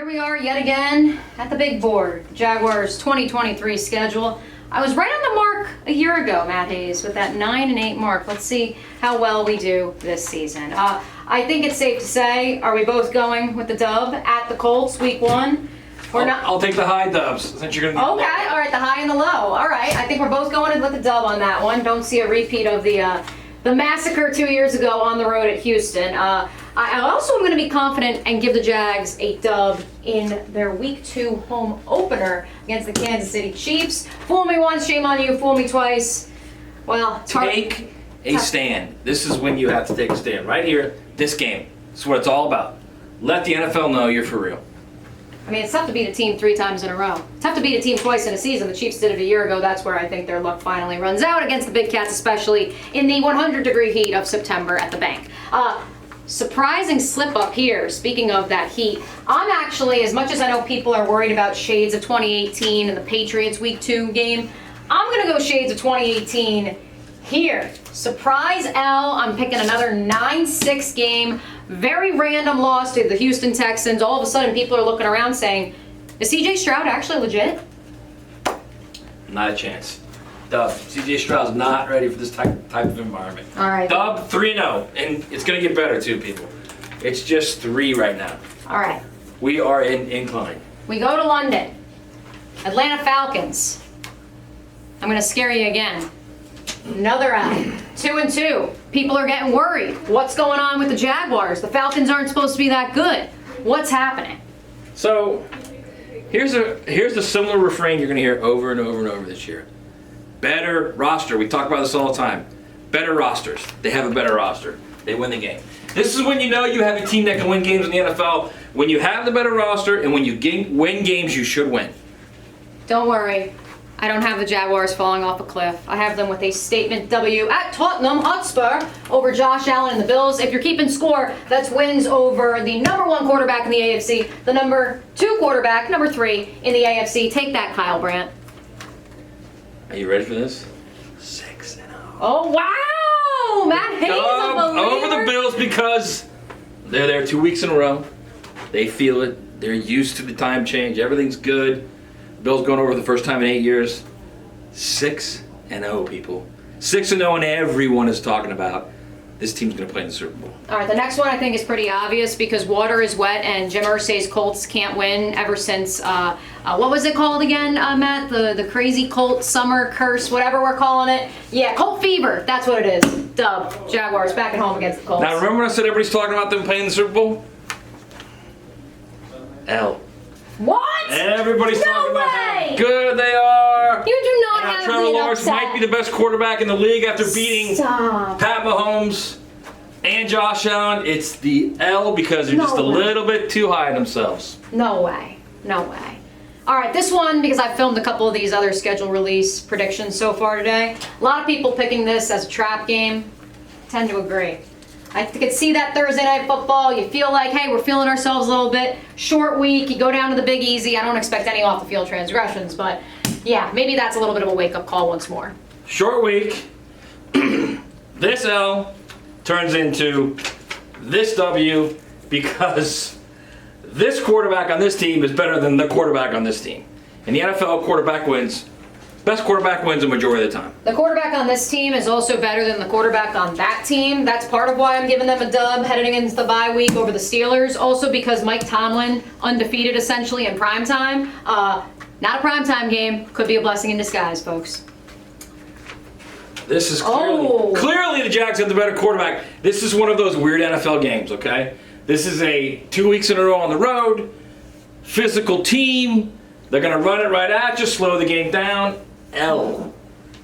Here we are yet again at the big board, Jaguars 2023 schedule. I was right on the mark a year ago, Matt Hayes, with that 9-8 mark. Let's see how well we do this season. I think it's safe to say, are we both going with the dub at the Colts week 1? I'll take the high dubs since you're going to. Okay, all right, the high and the low. All right, I think we're both going with the dub on that one. Don't see a repeat of the massacre 2 years ago on the road at Houston. I also am going to be confident and give the Jags a dub in their week 2 home opener against the Kansas City Chiefs. Fool me once, shame on you. Fool me twice. Well, it's hard. Take a stand. This is when you have to take a stand. Right here, this game. This is what it's all about. Let the NFL know you're for real. I mean, it's tough to beat a team 3 times in a row. Tough to beat a team twice in a season. The Chiefs did it a year ago. That's where I think their luck finally runs out against the Big Cats, especially in the 100-degree heat of September at the bank. Surprising slip up here, speaking of that heat. I'm actually, as much as I know people are worried about shades of 2018 and the Patriots week 2 game, I'm going to go shades of 2018 here. Surprise L, I'm picking another 9-6 game. Very random loss to the Houston Texans. All of a sudden people are looking around saying, is CJ Stroud actually legit? Not a chance. Dub. CJ Stroud's not ready for this type of environment. All right. Dub 3-0, and it's going to get better too, people. It's just 3 right now. All right. We are in incline. We go to London. Atlanta Falcons. I'm going to scare you again. Another L. 2-2. People are getting worried. What's going on with the Jaguars? The Falcons aren't supposed to be that good. What's happening? So, here's a similar refrain you're going to hear over and over and over this year. Better roster. We talk about this all the time. Better rosters. They have a better roster. They win the game. This is when you know you have a team that can win games in the NFL. When you have the better roster and when you win games you should win. Don't worry. I don't have the Jaguars falling off a cliff. I have them with a statement W at Tottenham Hotspur over Josh Allen and the Bills. If you're keeping score, that's wins over the number 1 quarterback in the AFC, the number 2 quarterback, number 3 in the AFC. Take that, Kyle Brandt. Are you ready for this? 6-0. Oh, wow! Matt Hayes, a believer. Over the Bills because they're there 2 weeks in a row. They feel it. They're used to the time change. Everything's good. Bills going over the first time in 8 years. 6-0, people. 6-0, and everyone is talking about this team's going to play in the Super Bowl. All right, the next one I think is pretty obvious because water is wet and Jim Irsay's Colts can't win ever since, what was it called again, Matt? The crazy Colt summer curse, whatever we're calling it. Yeah, Colt fever, that's what it is. Dub, Jaguars back at home against the Colts. Now, remember when I said everybody's talking about them playing in the Super Bowl? L. What? Everybody's No talking about way! how good they are. You do not And have Trevor me Lawrence upset. might be the best quarterback in the league after beating Stop. Pat Mahomes and Josh Allen. It's the L because they're just a little bit too high on themselves. No way. No way. All right, this one, because I filmed a couple of these other schedule release predictions so far today. A lot of people picking this as a trap game. Tend to agree. I could see that Thursday night football. You feel like, hey, we're feeling ourselves a little bit. Short week. You go down to the Big Easy. I don't expect any off-the-field transgressions, but yeah, maybe that's a little bit of a wake-up call once more. Short week. This L turns into this W because this quarterback on this team is better than the quarterback on this team. In the NFL, quarterback wins. Best quarterback wins a majority of the time. The quarterback on this team is also better than the quarterback on that team. That's part of why I'm giving them a dub heading into the bye week over the Steelers. Also because Mike Tomlin, undefeated essentially in primetime. Not a primetime game. Could be a blessing in disguise, folks. This is clearly the Jags have the better quarterback. This is one of those weird NFL games, okay? This is a 2 weeks in a row on the road. Physical team. They're going to run it right at you, slow the game down. L.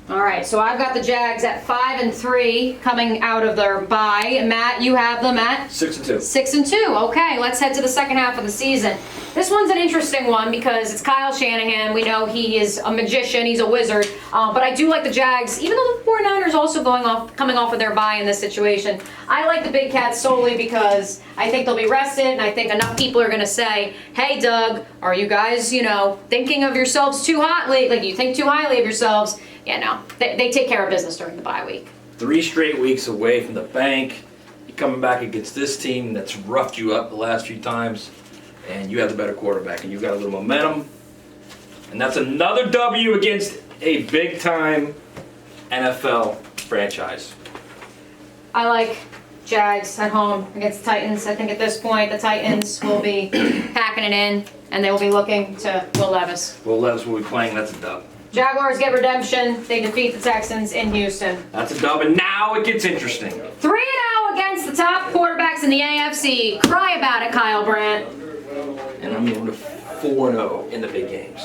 All right, so I've got the Jags at 5-3 coming out of their bye. Matt, you have them at 6-2. 6-2. Okay, let's head to the second half of the season. This one's an interesting one because it's Kyle Shanahan. We know he is a magician. He's a wizard. But I do like the Jags, even though the 49ers also coming off of their bye in this situation. I like the Big Cats solely because I think they'll be rested, and I think enough people are going to say, hey, Doug, are you guys, thinking of yourselves too highly? Like, you think too highly of yourselves? Yeah, no. They take care of business during the bye week. 3 straight weeks away from the bank. You're coming back against this team that's roughed you up the last few times. and you have the better quarterback, and you've got a little momentum. And that's another W against a big-time NFL franchise. I like Jags at home against the Titans. I think at this point, the Titans will be packing it in, and they will be looking to Will Levis. Will Levis will be playing. That's a dub. Jaguars get redemption. They defeat the Texans in Houston. That's a dub, and now it gets interesting. 3-0 against the top quarterbacks in the AFC. Cry about it, Kyle Brandt. And I'm moving to 4-0 in the big games.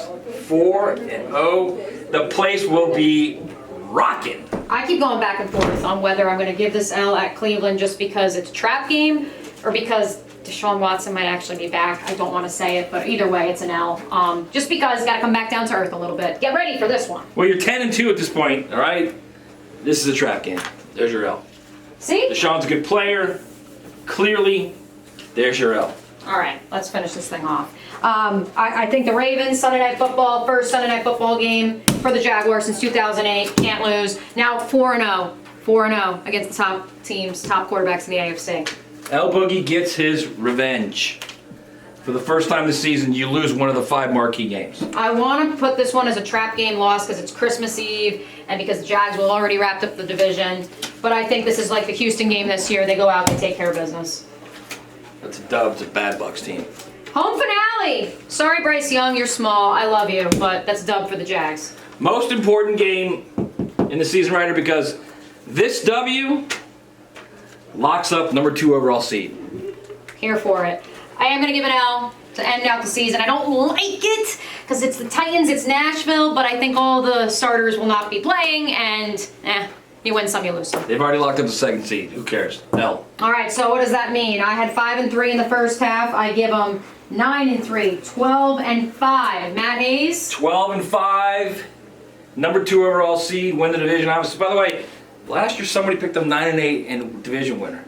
4-0. The place will be rocking. I keep going back and forth on whether I'm going to give this L at Cleveland just because it's a trap game or because Deshaun Watson might actually be back. I don't want to say it, but either way, it's an L. Just because got to come back down to earth a little bit. Get ready for this one. Well, you're 10-2 at this point, all right? This is a trap game. There's your L. See? Deshaun's a good player. Clearly, there's your L. All right, let's finish this thing off. I think the Ravens, Sunday Night Football, first Sunday Night Football game for the Jaguars since 2008. Can't lose. Now 4-0. 4-0 against the top teams, top quarterbacks in the AFC. L Boogie gets his revenge. For the first time this season, you lose one of the 5 marquee games. I want to put this one as a trap game loss because it's Christmas Eve and because the Jags will already wrapped up the division. But I think this is like the Houston game this year. They go out and take care of business. That's a dub. It's a bad Bucks team. Home finale. Sorry, Bryce Young, you're small. I love you, but that's a dub for the Jags. Most important game in the season, Ryder, because this W locks up number 2 overall seed. Here for it. I am going to give an L to end out the season. I don't like it because it's the Titans, it's Nashville, but I think all the starters will not be playing, and you win some, you lose some. They've already locked up the 2nd seed. Who cares? L. All right, so what does that mean? I had 5-3 in the first half. I give them 9-3, 12-5. Matt Hayes? 12-5. Number 2 overall seed. Win the division. Obviously, by the way, last year somebody picked them 9-8 and division winner.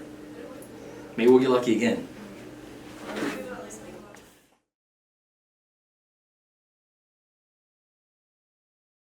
Maybe we'll get lucky again.